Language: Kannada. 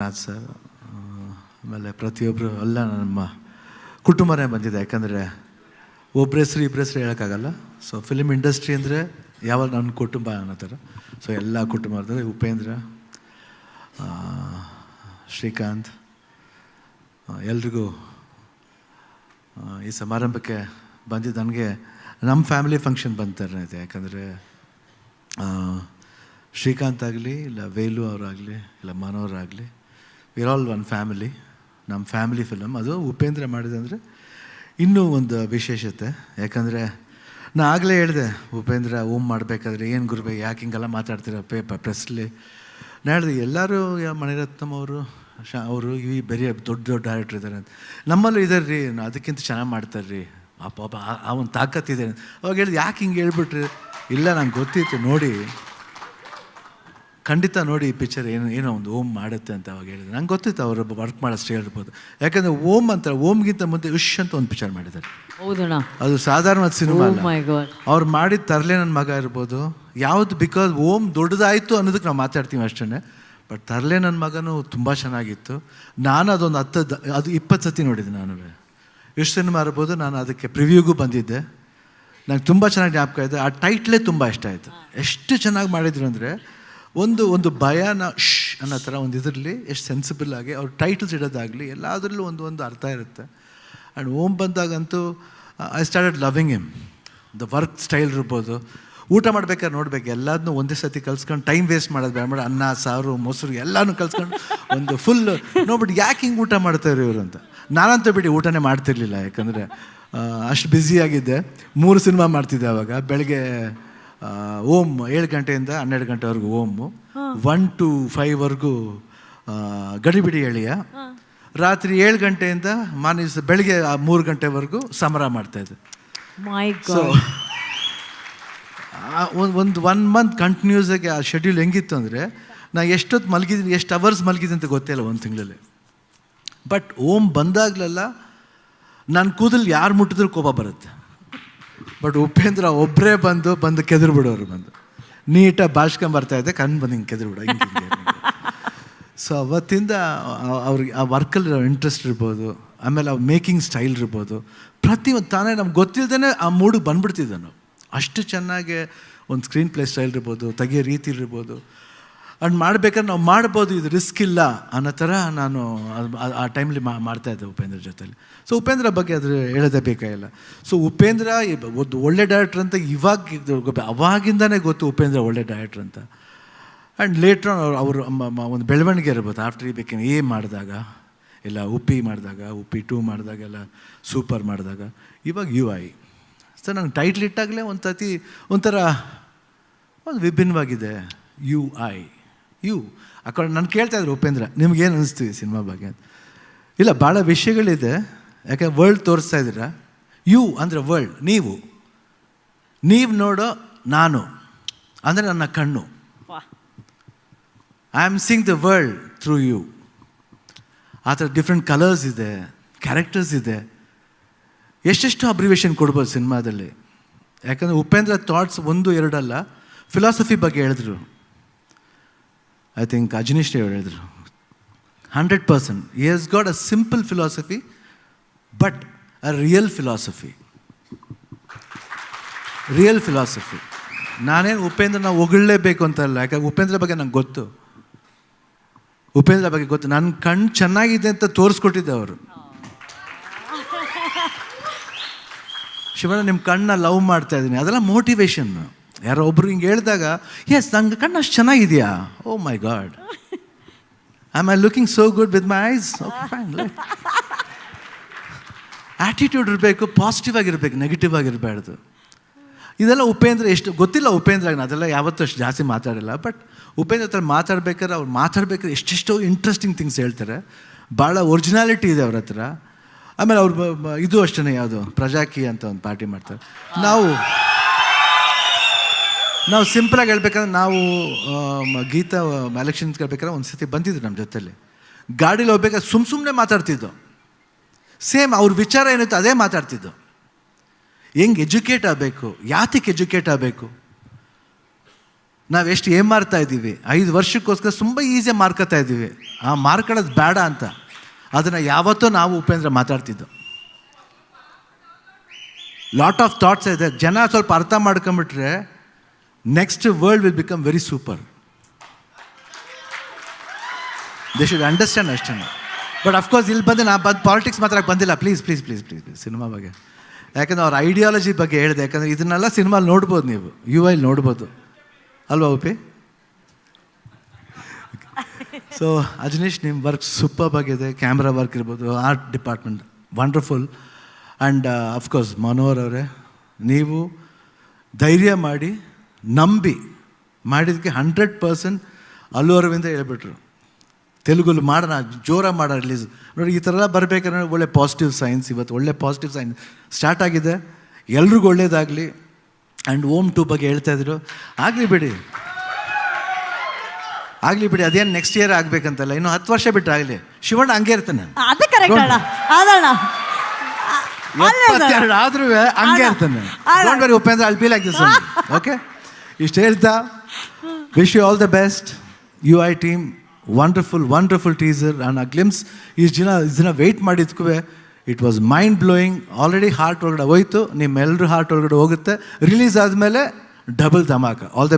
ಸರ್ ಆಮೇಲೆ ಪ್ರತಿಯೊಬ್ಬರು ಎಲ್ಲ ನಮ್ಮ ಕುಟುಂಬನೇ ಬಂದಿದೆ. ಯಾಕಂದರೆ ಒಬ್ಬರ ಹೆಸರು ಇಬ್ಬರ ಹೆಸರು ಹೇಳೋಕ್ಕಾಗಲ್ಲ. ಸೊ ಫಿಲ್ಮ್ ಇಂಡಸ್ಟ್ರಿ ಅಂದರೆ ಯಾವಾಗ ನನ್ನ ಕುಟುಂಬ ಅನ್ನೋ ಥರ. ಸೊ ಎಲ್ಲ ಕುಟುಂಬ ಅಂದರೆ ಉಪೇಂದ್ರ, ಶ್ರೀಕಾಂತ್, ಎಲ್ರಿಗೂ ಈ ಸಮಾರಂಭಕ್ಕೆ ಬಂದಿದ್ದು ನನಗೆ ನಮ್ಮ ಫ್ಯಾಮಿಲಿ ಫಂಕ್ಷನ್ ಬಂತಾರೆ ಇದೆ. ಯಾಕಂದರೆ ಶ್ರೀಕಾಂತ್ ಆಗಲಿ ಇಲ್ಲ ವೇಲು ಅವರಾಗಲಿ ಇಲ್ಲ ಮನೋಹರಾಗಲಿ, ವಿರ್ ಆಲ್ ಒನ್ ಫ್ಯಾಮಿಲಿ. ನಮ್ಮ ಫ್ಯಾಮಿಲಿ ಫಿಲಮ್ ಅದು ಉಪೇಂದ್ರ ಮಾಡಿದಂದರೆ ಇನ್ನೂ ಒಂದು ವಿಶೇಷತೆ. ಯಾಕಂದರೆ ನಾನು ಆಗಲೇ ಹೇಳಿದೆ, ಉಪೇಂದ್ರ ಓಮ್ ಮಾಡಬೇಕಾದ್ರೆ ಏನು ಗುರುಬೇಕು, ಯಾಕೆ ಹಿಂಗೆಲ್ಲ ಮಾತಾಡ್ತೀರ ಪ್ರೆಸ್ಲಿ. ನಾನು ಹೇಳಿದೆ ಎಲ್ಲರೂ ಮಣಿರತ್ನಂ ಅವರು ಈ ಬೇರೆ ದೊಡ್ಡ ದೊಡ್ಡ ಡೈರೆಕ್ಟ್ರ್ ಇದ್ದಾರೆ ಅಂತ. ನಮ್ಮಲ್ಲೂ ಇದ್ದಾರೆ ರೀ, ಅದಕ್ಕಿಂತ ಚೆನ್ನಾಗಿ ಮಾಡ್ತಾರೆ ರೀ, ಪಾಪ ಆ ಒಂದು ತಾಕತ್ತಿದೆ. ಅವಾಗ ಹೇಳಿದೆ ಯಾಕೆ ಹಿಂಗೆ ಹೇಳ್ಬಿಟ್ರಿ. ಇಲ್ಲ ನಂಗೆ ಗೊತ್ತಿತ್ತು, ನೋಡಿ ಖಂಡಿತ ನೋಡಿ ಈ ಪಿಕ್ಚರ್ ಏನೋ ಒಂದು ಓಮ್ ಮಾಡುತ್ತೆ ಅಂತ ಅವಾಗ ಹೇಳಿದೆ. ನಂಗೆ ಗೊತ್ತಿತ್ತು ಅವರು ವರ್ಕ್ ಮಾಡೋಷ್ಟು ಹೇಳ್ಬೋದು. ಯಾಕಂದರೆ ಓಮ್ ಅಂತ ಓಮ್ಗಿಂತ ಮುಂದೆ ವಿಶ್ ಅಂತ ಒಂದು ಪಿಕ್ಚರ್ ಮಾಡಿದ್ದಾರೆ. ಅದು ಸಾಧಾರಣವಾದ ಸಿನಿಮಾ ಅಲ್ಲ. ಅವ್ರು ಮಾಡಿದ ತರಲೆ ನನ್ನ ಮಗ ಇರ್ಬೋದು ಯಾವುದು, ಬಿಕಾಸ್ ಓಮ್ ದೊಡ್ಡದಾಯಿತು ಅನ್ನೋದಕ್ಕೆ ನಾವು ಮಾತಾಡ್ತೀವಿ ಅಷ್ಟೇ. ಬಟ್ ತರಲೆ ನನ್ನ ಮಗನೂ ತುಂಬ ಚೆನ್ನಾಗಿತ್ತು. ನಾನು ಅದೊಂದು 20 ಸತಿ ನೋಡಿದ್ದೆ. ನಾನು ಎಷ್ಟು ಸಿನಿಮಾ ಇರ್ಬೋದು. ನಾನು ಅದಕ್ಕೆ ಪ್ರಿವ್ಯೂಗೂ ಬಂದಿದ್ದೆ. ನಂಗೆ ತುಂಬ ಚೆನ್ನಾಗಿ ಜ್ಞಾಪಕ ಇದೆ. ಆ ಟೈಟ್ಲೇ ತುಂಬ ಇಷ್ಟ ಆಯಿತು. ಎಷ್ಟು ಚೆನ್ನಾಗಿ ಮಾಡಿದ್ರು ಅಂದರೆ ಒಂದು ಭಯನ ಅನ್ನೋ ಥರ ಒಂದು ಇದರಲ್ಲಿ ಎಷ್ಟು ಸೆನ್ಸಿಬಲ್ ಆಗಿ ಅವ್ರು ಟೈಟಲ್ಸ್ ಇಡೋದಾಗಲಿ ಎಲ್ಲದರಲ್ಲೂ ಒಂದು ಅರ್ಥ ಇರುತ್ತೆ. ಆ್ಯಂಡ್ ಓಮ್ ಬಂದಾಗಂತೂ I started loving him. The work style ಇರ್ಬೋದು, ಊಟ ಮಾಡ್ಬೇಕಾದ್ರೆ ನೋಡ್ಬೇಕು ಎಲ್ಲದನ್ನೂ ಒಂದೇ ಸತಿ ಕಲ್ಸ್ಕೊಂಡು ಟೈಮ್ ವೇಸ್ಟ್ ಮಾಡೋದು ಬೇಡ. ಮಾಡಿ ಅನ್ನ ಸಾರು ಮೊಸರು ಎಲ್ಲನೂ ಕಲ್ಸ್ಕೊಂಡು ಒಂದು ಫುಲ್ ನೋಡ್ಬಿಟ್ಟು ಯಾಕೆ ಹಿಂಗೆ ಊಟ ಮಾಡ್ತಾರೆ ಇವರು ಅಂತ. ನಾನಂತೂ ಬಿಡಿ ಊಟನೇ ಮಾಡ್ತಿರ್ಲಿಲ್ಲ. ಯಾಕಂದರೆ ಅಷ್ಟು ಬ್ಯುಸಿಯಾಗಿದ್ದೆ. 3 ಸಿನಿಮಾ ಮಾಡ್ತಿದ್ದೆ ಆವಾಗ. ಬೆಳಗ್ಗೆ ಓಮ್ 7 ಗಂಟೆಯಿಂದ 12 ಗಂಟೆವರೆಗೂ ಓಮು, 1 to 5ವರೆಗೂ ಗಡಿಬಿಡಿ ಎಳೆಯ, ರಾತ್ರಿ 7 ಗಂಟೆಯಿಂದ ಬೆಳಗ್ಗೆ 3 ಗಂಟೆವರೆಗೂ ಸಮರ ಮಾಡ್ತಾಯಿದ್ದೆ. ಸೊ ಒಂದು 1 ಮಂತ್ ಕಂಟಿನ್ಯೂಸ್ ಆಗಿ ಆ ಶೆಡ್ಯೂಲ್ ಹೆಂಗಿತ್ತು ಅಂದರೆ ನಾ ಎಷ್ಟೊತ್ತು ಮಲಗಿದ್ದೀನಿ, ಎಷ್ಟು ಅವರ್ಸ್ ಮಲಗಿದ್ದೀನಿ ಅಂತ ಗೊತ್ತೇ ಇಲ್ಲ ಒಂದು ತಿಂಗಳಲ್ಲಿ. ಬಟ್ ಓಮ್ ಬಂದಾಗಲೆಲ್ಲ ನನ್ನ ಕೂದಲು ಯಾರು ಮುಟ್ಟಿದ್ರೂ ಕೋಪ ಬರುತ್ತೆ. ಬಟ್ ಉಪೇಂದ್ರ ಒಬ್ಬರೇ ಬಂದು ಕೆದ್ರು ಬಿಡೋರು. ನೀಟಾಗಿ ಭಾಷ್ಕೊಂಬರ್ತಾಯಿದ್ದೆ, ಕಣ್ಣು ಬಂದು ಹಿಂಗೆ ಕೆದ್ರು ಬಿಡೋ ಹಿಂಗೆ. ಸೊ ಅವತ್ತಿಂದ ಅವ್ರಿಗೆ ಆ ವರ್ಕಲ್ಲಿ ಇಂಟ್ರೆಸ್ಟ್ ಇರ್ಬೋದು, ಆಮೇಲೆ ಅವ್ರ ಮೇಕಿಂಗ್ ಸ್ಟೈಲ್ ಇರ್ಬೋದು, ಪ್ರತಿಯೊಂದು ತಾನೇ ನಮ್ಗೆ ಗೊತ್ತಿಲ್ಲದೇ ಆ ಮೂಡಿಗೆ ಬಂದುಬಿಡ್ತಿದ್ದೆ ನಾವು. ಅಷ್ಟು ಚೆನ್ನಾಗಿ ಒಂದು ಸ್ಕ್ರೀನ್ ಪ್ಲೇ ಸ್ಟೈಲ್ ಇರ್ಬೋದು, ತೆಗಿಯೋ ರೀತಿ ಇರ್ಬೋದು. ಅಂಡ್ ಮಾಡ್ಬೇಕಾದ್ರೆ ನಾವು ಮಾಡ್ಬೋದು, ಇದು ರಿಸ್ಕ್ ಇಲ್ಲ ಅನ್ನೋ ಥರ ನಾನು ಆ ಟೈಮ್ಲಿ ಮಾಡ್ತಾಯಿದ್ದೆ ಉಪೇಂದ್ರ ಜೊತೆಲಿ. ಸೊ ಉಪೇಂದ್ರ ಬಗ್ಗೆ ಅದು ಹೇಳೋದೇ ಬೇಕಾಗಿಲ್ಲ. ಸೊ ಉಪೇಂದ್ರ ಒಂದು ಒಳ್ಳೆ ಡೈರೆಕ್ಟ್ರ್ ಅಂತ ಅವಾಗಿಂದನೇ ಗೊತ್ತು ಉಪೇಂದ್ರ ಒಳ್ಳೆ ಡೈರೆಕ್ಟ್ರ್ ಅಂತ. ಆ್ಯಂಡ್ ಲೇಟ್ರ್ ಅವರು ಒಂದು ಬೆಳವಣಿಗೆ ಇರ್ಬೋದು. ಆಫ್ಟರ್ ಈ ಬೇಕೇನು ಎ ಮಾಡಿದಾಗ, ಇಲ್ಲ ಉಪ್ಪಿ ಮಾಡಿದಾಗ, ಉಪ್ಪಿ 2 ಮಾಡಿದಾಗ, ಎಲ್ಲ ಸೂಪರ್ ಮಾಡಿದಾಗ, ಇವಾಗ UI. ಸೊ ನಂಗೆ ಟೈಟ್ಲ್ ಇಟ್ಟಾಗಲೇ ಒಂಥರ ಒಂದು ವಿಭಿನ್ನವಾಗಿದೆ. UI ಆ ಕಡೆ ನಾನು ಕೇಳ್ತಾಯಿದ್ರು ಉಪೇಂದ್ರ ನಿಮ್ಗೇನು ಅನ್ನಿಸ್ತೀವಿ ಸಿನಿಮಾ ಬಗ್ಗೆ ಅಂತ. ಇಲ್ಲ ಭಾಳ ವಿಷಯಗಳಿದೆ, ಯಾಕೆ ವರ್ಲ್ಡ್ ತೋರಿಸ್ತಾ ಇದ್ದೀರಾ. ಯು ಅಂದರೆ ವರ್ಲ್ಡ್, ನೀವು ನೋಡೋ ನಾನು ಅಂದರೆ ನನ್ನ ಕಣ್ಣು. I am seeing the world through you. ಆ ಥರ ಡಿಫ್ರೆಂಟ್ ಕಲರ್ಸ್ ಇದೆ, ಕ್ಯಾರೆಕ್ಟರ್ಸ್ ಇದೆ. ಎಷ್ಟೆಷ್ಟು ಅಬ್ರಿವೇಷನ್ ಕೊಡ್ಬೋದು ಸಿನಿಮಾದಲ್ಲಿ. ಯಾಕಂದರೆ ಉಪೇಂದ್ರ ಥಾಟ್ಸ್ 1-2 ಅಲ್ಲ, ಫಿಲಾಸಫಿ ಬಗ್ಗೆ ಹೇಳಿದ್ರು. ಐ ಥಿಂಕ್ ಅಜನೀಶ್ ಅವರು ಹೇಳಿದ್ರು 100%. He has got a simple philosophy but a real philosophy. ನಾನೇನು ಉಪೇಂದ್ರ ನಾವು ಹೊಗಳಲೇಬೇಕು ಅಂತಲ್ಲ. ಯಾಕಂದ್ರೆ ಉಪೇಂದ್ರ ಬಗ್ಗೆ ನಂಗೆ ಗೊತ್ತು. ನನ್ನ ಕಣ್ಣು ಚೆನ್ನಾಗಿದೆ ಅಂತ ತೋರಿಸ್ಕೊಟ್ಟಿದ್ದೆ ಅವರು. ಶಿವಣ್ಣ ನಿಮ್ಮ ಕಣ್ಣನ್ನ ಲವ್ ಮಾಡ್ತಾ ಇದ್ದೀನಿ, ಅದೆಲ್ಲ ಮೋಟಿವೇಶನ್. ಯಾರೋ ಒಬ್ರು ಹಿಂಗೆ ಹೇಳಿದಾಗ ಎಸ್ ನಂಗೆ ಕಣ್ಣು ಅಷ್ಟು ಚೆನ್ನಾಗಿದೆಯಾ, oh my God, am I looking so good with my eyes. Okay fine. Attitude ಇರಬೇಕು, ಪಾಸಿಟಿವ್ ಆಗಿರ್ಬೇಕು, ನೆಗೆಟಿವ್ ಆಗಿರಬಾರ್ದು. ಇದೆಲ್ಲ ಉಪೇಂದ್ರ ಎಷ್ಟು ಗೊತ್ತಿಲ್ಲ. ಉಪೇಂದ್ರ ಅದೆಲ್ಲ ಯಾವತ್ತೂ ಅಷ್ಟು ಜಾಸ್ತಿ ಮಾತಾಡಿಲ್ಲ. ಬಟ್ ಉಪೇಂದ್ರ ಹತ್ರ ಮಾತಾಡ್ಬೇಕಾದ್ರೆ ಎಷ್ಟೆಷ್ಟೋ ಇಂಟ್ರೆಸ್ಟಿಂಗ್ ಥಿಂಗ್ಸ್ ಹೇಳ್ತಾರೆ. ಭಾಳ ಒರಿಜಿನಾಲಿಟಿ ಇದೆ ಅವ್ರ ಹತ್ರ. ಆಮೇಲೆ ಅವ್ರು ಇದು ಅಷ್ಟೇ, ಯಾವುದು ಪ್ರಜಾಕಿ ಅಂತ ಒಂದು ಪಾರ್ಟಿ ಮಾಡ್ತಾರೆ. ನಾವು ಸಿಂಪಲಾಗಿ ಹೇಳ್ಬೇಕಂದ್ರೆ ನಾವು ಗೀತಾ ಎಲೆಕ್ಷನ್ ಕೇಳ್ಬೇಕಾದ್ರೆ ಒಂದು ಸತಿ ಬಂದಿದ್ರು ನಮ್ಮ ಜೊತೆಲಿ. ಗಾಡೀಲಿ ಹೋಗ್ಬೇಕಾದ್ರೆ ಸುಮ್ಮನೆ ಮಾತಾಡ್ತಿದ್ದು. ಸೇಮ್ ಅವ್ರ ವಿಚಾರ ಏನಿತ್ತು ಅದೇ ಮಾತಾಡ್ತಿದ್ದು. ಹೆಂಗೆ ಎಜುಕೇಟ್ ಆಗಬೇಕು, ಯಾತಕ್ಕೆ ಎಜುಕೇಟ್ ಆಗಬೇಕು, ನಾವೆಷ್ಟು ಏನು ಮಾಡ್ತಾ ಇದ್ದೀವಿ, 5 ವರ್ಷಕ್ಕೋಸ್ಕರ ತುಂಬ ಈಸಿಯಾಗಿ ಮಾರ್ಕೋತಾ ಇದ್ದೀವಿ. ಆ ಮಾರ್ಕೊಳ್ಳೋದು ಬೇಡ ಅಂತ ಅದನ್ನು ಯಾವತ್ತೂ ನಾವು ಉಪೇಂದ್ರ ಮಾತಾಡ್ತಿದ್ದು. ಲಾಟ್ ಆಫ್ ಥಾಟ್ಸ್ ಇದೆ. ಜನ ಸ್ವಲ್ಪ ಅರ್ಥ ಮಾಡ್ಕೊಂಬಿಟ್ರೆ next world will become very super. They should understand ಅಷ್ಟೇ. ಬಟ್ ಅಫ್ಕೋರ್ಸ್ ಇಲ್ಲಿ ಬಂದು ಪಾಲಿಟಿಕ್ಸ್ ಮಾತಾಡಕ್ಕೆ ಬಂದಿಲ್ಲ. Please please please please please cinema ಬಗ್ಗೆ, ಯಾಕಂದರೆ ಅವ್ರ ಐಡಿಯಾಲಜಿ ಬಗ್ಗೆ ಹೇಳಿದೆ. ಯಾಕಂದರೆ ಇದನ್ನೆಲ್ಲ ಸಿನಿಮಾಲಿ ನೋಡ್ಬೋದು, ನೀವು UI ನೋಡ್ಬೋದು ಅಲ್ವಾ ಉಪಿ? ಸೊ ಅಜನೀಶ್, ನಿಮ್ಮ ವರ್ಕ್ ಸೂಪರ್ ಆಗಿದೆ. ಕ್ಯಾಮ್ರಾ ವರ್ಕ್ ಇರ್ಬೋದು, art department wonderful. And of course Manohar ಅವರೇ, ನೀವು ಧೈರ್ಯ ಮಾಡಿ ನಂಬಿ ಮಾಡಿದ್ದಕ್ಕೆ 100% ಅಲ್ಲು ಅರವಿಂದ ಹೇಳ್ಬಿಟ್ರು ತೆಲುಗುಲ್ಲಿ ಮಾಡೋಣ, ಜೋರಾಗಿ ಮಾಡೋ ರಿಲೀಸ್. ನೋಡಿ, ಈ ಥರ ಎಲ್ಲ ಬರಬೇಕಂದ್ರೆ ಒಳ್ಳೆ ಪಾಸಿಟಿವ್ ಸೈನ್ಸ್. ಇವತ್ತು ಒಳ್ಳೆ ಪಾಸಿಟಿವ್ ಸೈನ್ಸ್ ಸ್ಟಾರ್ಟ್ ಆಗಿದೆ. ಎಲ್ರಿಗೂ ಒಳ್ಳೇದಾಗಲಿ. ಆ್ಯಂಡ್ ಓಮ್ 2 ಬಗ್ಗೆ ಹೇಳ್ತಾಯಿದ್ರು. ಆಗಲಿ ಬಿಡಿ, ಅದೇನು ನೆಕ್ಸ್ಟ್ ಇಯರ್ ಆಗಬೇಕಂತಲ್ಲ, ಇನ್ನು 10 ವರ್ಷ ಬಿಟ್ಟು ಆಗಲಿ. ಶಿವಣ್ಣ ಹಂಗೆ ಇರ್ತಾನೆ, 72 ಆದ್ರೂ ಹಂಗೆ ಇರ್ತಾನೆ. Don't worry Upendra, I be like this one. Okay, ಇಷ್ಟು ಹೇಳ್ತಾ wish you all the best. UI team wonderful teaser and a glimpse. ಇಷ್ಟು ದಿನ ವೆಯ್ಟ್ ಮಾಡಿದ್ಕೂ it was mind blowing. Already heart ಒಳಗಡೆ ಹೋಯ್ತು, ನಿಮ್ಮೆಲ್ಲರೂ ಹಾರ್ಟ್ ಒಳಗಡೆ ಹೋಗುತ್ತೆ. ರಿಲೀಸ್ ಆದಮೇಲೆ ಡಬಲ್ ಧಮಾಕ. All the